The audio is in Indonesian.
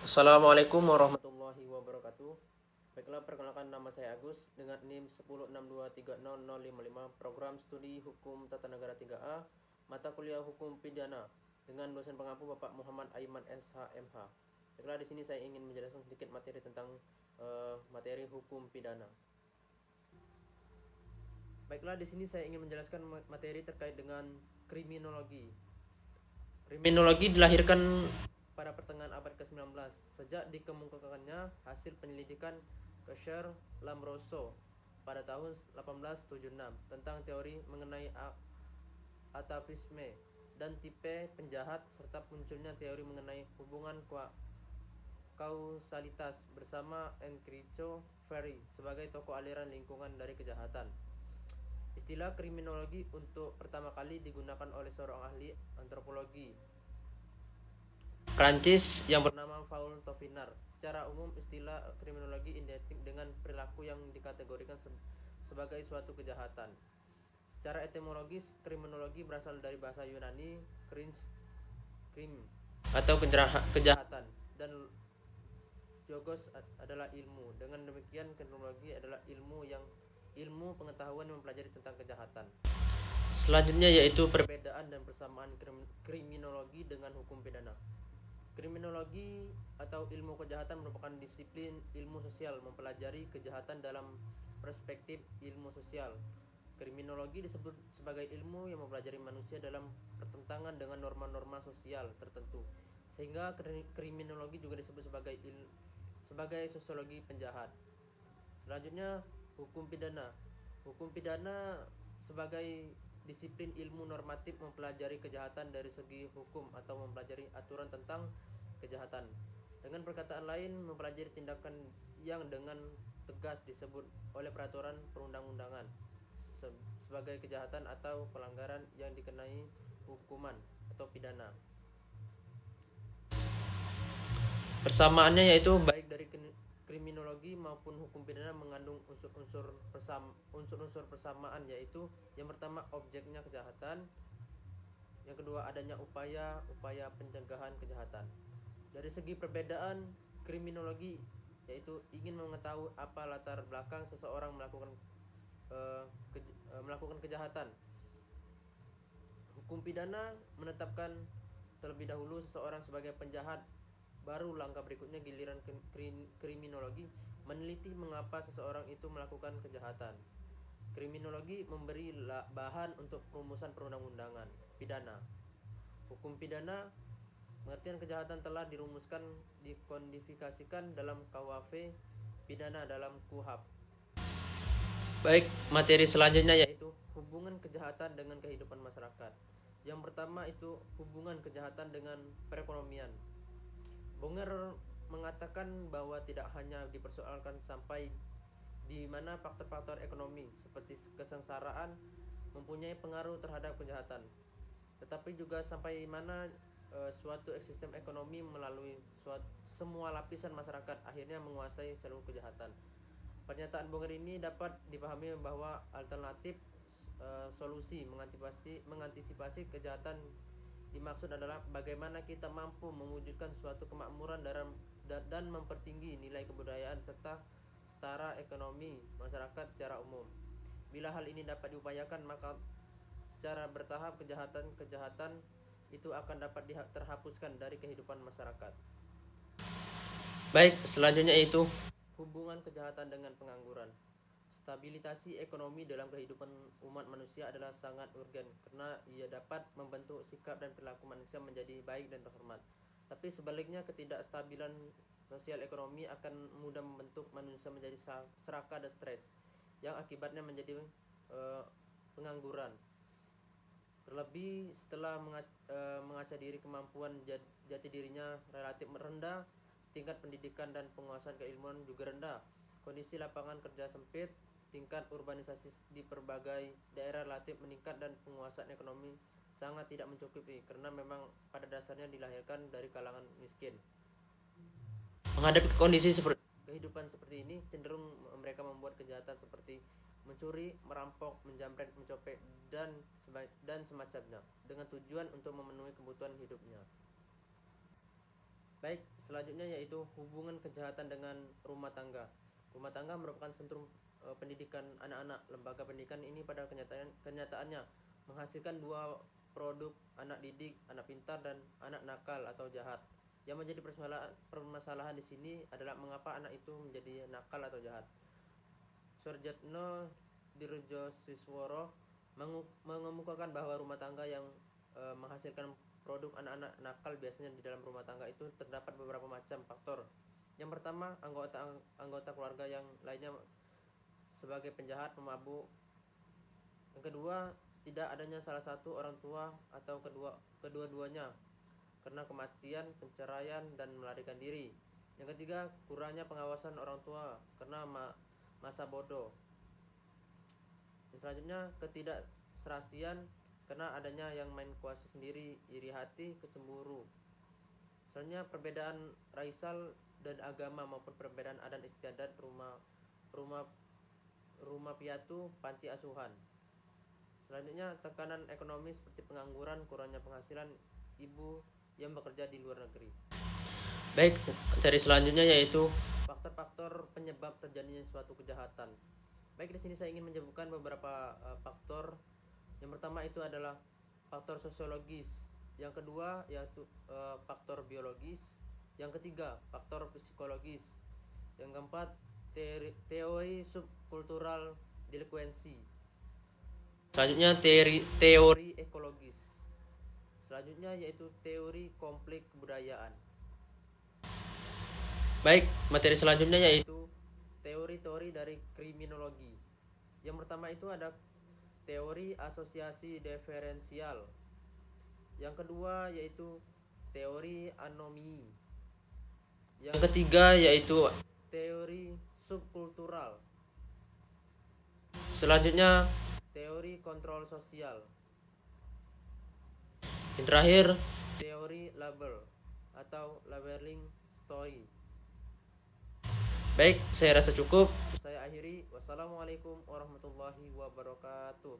Assalamualaikum warahmatullahi wabarakatuh. Baiklah, perkenalkan nama saya Agus dengan NIM 1062300055, program studi Hukum Tata Negara 3A, mata kuliah Hukum Pidana dengan dosen pengampu Bapak Muhammad Aiman SHMH. Baiklah, di sini saya ingin menjelaskan sedikit materi tentang materi hukum pidana. Baiklah, di sini saya ingin menjelaskan materi terkait dengan kriminologi. Kriminologi dilahirkan pada pertengahan abad ke-19 sejak dikemukakannya hasil penyelidikan Kesher Lamroso pada tahun 1876 tentang teori mengenai atavisme dan tipe penjahat serta munculnya teori mengenai hubungan kausalitas bersama Enrico Ferri sebagai tokoh aliran lingkungan dari kejahatan. Istilah kriminologi untuk pertama kali digunakan oleh seorang ahli antropologi Prancis yang bernama Paul Tovinar. Secara umum, istilah kriminologi identik dengan perilaku yang dikategorikan sebagai suatu kejahatan. Secara etimologis, kriminologi berasal dari bahasa Yunani krim atau kejahatan, dan logos adalah ilmu. Dengan demikian, kriminologi adalah ilmu pengetahuan yang mempelajari tentang kejahatan. Selanjutnya yaitu perbedaan dan persamaan kriminologi dengan hukum pidana. Kriminologi atau ilmu kejahatan merupakan disiplin ilmu sosial mempelajari kejahatan dalam perspektif ilmu sosial. Kriminologi disebut sebagai ilmu yang mempelajari manusia dalam pertentangan dengan norma-norma sosial tertentu. Sehingga kriminologi juga disebut sebagai sosiologi penjahat. Selanjutnya, hukum pidana. Hukum pidana sebagai disiplin ilmu normatif mempelajari kejahatan dari segi hukum atau mempelajari aturan tentang kejahatan. Dengan perkataan lain, mempelajari tindakan yang dengan tegas disebut oleh peraturan perundang-undangan sebagai kejahatan atau pelanggaran yang dikenai hukuman atau pidana. Persamaannya yaitu baik dari kriminologi maupun hukum pidana mengandung unsur-unsur persamaan, yaitu yang pertama objeknya kejahatan, yang kedua adanya upaya pencegahan kejahatan. Dari segi perbedaan, kriminologi yaitu ingin mengetahui apa latar belakang seseorang melakukan kejahatan. Hukum pidana menetapkan terlebih dahulu seseorang sebagai penjahat. Baru langkah berikutnya giliran kriminologi meneliti mengapa seseorang itu melakukan kejahatan. Kriminologi memberi bahan untuk perumusan perundang-undangan pidana. Hukum pidana, pengertian kejahatan telah dirumuskan, dikodifikasikan dalam KUHP pidana dalam KUHP. Baik, materi selanjutnya yaitu hubungan kejahatan dengan kehidupan masyarakat. Yang pertama itu hubungan kejahatan dengan perekonomian. Bonger mengatakan bahwa tidak hanya dipersoalkan sampai di mana faktor-faktor ekonomi seperti kesengsaraan mempunyai pengaruh terhadap kejahatan, tetapi juga sampai mana suatu ekosistem ekonomi melalui semua lapisan masyarakat akhirnya menguasai seluruh kejahatan. Pernyataan Bonger ini dapat dipahami bahwa alternatif solusi mengantisipasi kejahatan dimaksud adalah bagaimana kita mampu mewujudkan suatu kemakmuran dan mempertinggi nilai kebudayaan serta setara ekonomi masyarakat secara umum. Bila hal ini dapat diupayakan, maka secara bertahap kejahatan itu akan dapat terhapuskan dari kehidupan masyarakat. Baik, selanjutnya yaitu hubungan kejahatan dengan pengangguran. Stabilitasi ekonomi dalam kehidupan umat manusia adalah sangat urgen karena ia dapat membentuk sikap dan perilaku manusia menjadi baik dan terhormat. Tapi sebaliknya, ketidakstabilan sosial ekonomi akan mudah membentuk manusia menjadi serakah dan stres, yang akibatnya menjadi pengangguran. Terlebih setelah mengaca diri kemampuan jati dirinya relatif rendah, tingkat pendidikan dan penguasaan keilmuan juga rendah. Kondisi lapangan kerja sempit, tingkat urbanisasi di berbagai daerah relatif meningkat dan penguasaan ekonomi sangat tidak mencukupi karena memang pada dasarnya dilahirkan dari kalangan miskin. Menghadapi kondisi kehidupan seperti ini, cenderung mereka membuat kejahatan seperti mencuri, merampok, menjamret, mencopet dan semacamnya dengan tujuan untuk memenuhi kebutuhan hidupnya. Baik, selanjutnya yaitu hubungan kejahatan dengan rumah tangga. Rumah tangga merupakan sentrum pendidikan anak-anak. Lembaga pendidikan ini pada kenyataannya menghasilkan dua produk: anak didik, anak pintar, dan anak nakal atau jahat. Yang menjadi permasalahan di sini adalah mengapa anak itu menjadi nakal atau jahat. Surjatno Dirjosisworo mengemukakan bahwa rumah tangga yang menghasilkan produk anak-anak nakal biasanya di dalam rumah tangga itu terdapat beberapa macam faktor. Yang pertama, anggota keluarga yang lainnya sebagai penjahat, pemabuk. Yang kedua, tidak adanya salah satu orang tua atau kedua-duanya karena kematian, perceraian, dan melarikan diri. Yang ketiga, kurangnya pengawasan orang tua karena masa bodoh. Selanjutnya, ketidakserasian karena adanya yang main kuasa sendiri, iri hati, kecemburu. Selanjutnya, perbedaan racial dan agama maupun perbedaan adat istiadat rumah piatu, panti asuhan. Selanjutnya, tekanan ekonomi seperti pengangguran, kurangnya penghasilan ibu yang bekerja di luar negeri. Baik, materi selanjutnya yaitu faktor-faktor penyebab terjadinya suatu kejahatan. Baik, di sini saya ingin menyebutkan beberapa faktor. Yang pertama itu adalah faktor sosiologis. Yang kedua yaitu faktor biologis. Yang ketiga, faktor psikologis. Yang keempat, teori subkultural delinkuensi. Selanjutnya teori ekologis. Selanjutnya yaitu teori konflik kebudayaan. Baik, materi selanjutnya yaitu teori-teori dari kriminologi. Yang pertama itu ada teori asosiasi diferensial. Yang kedua yaitu teori anomi. Yang ketiga yaitu teori subkultural. Selanjutnya teori kontrol sosial. Yang terakhir teori label atau labeling story. Baik, saya rasa cukup. Saya akhiri. Wassalamualaikum warahmatullahi wabarakatuh.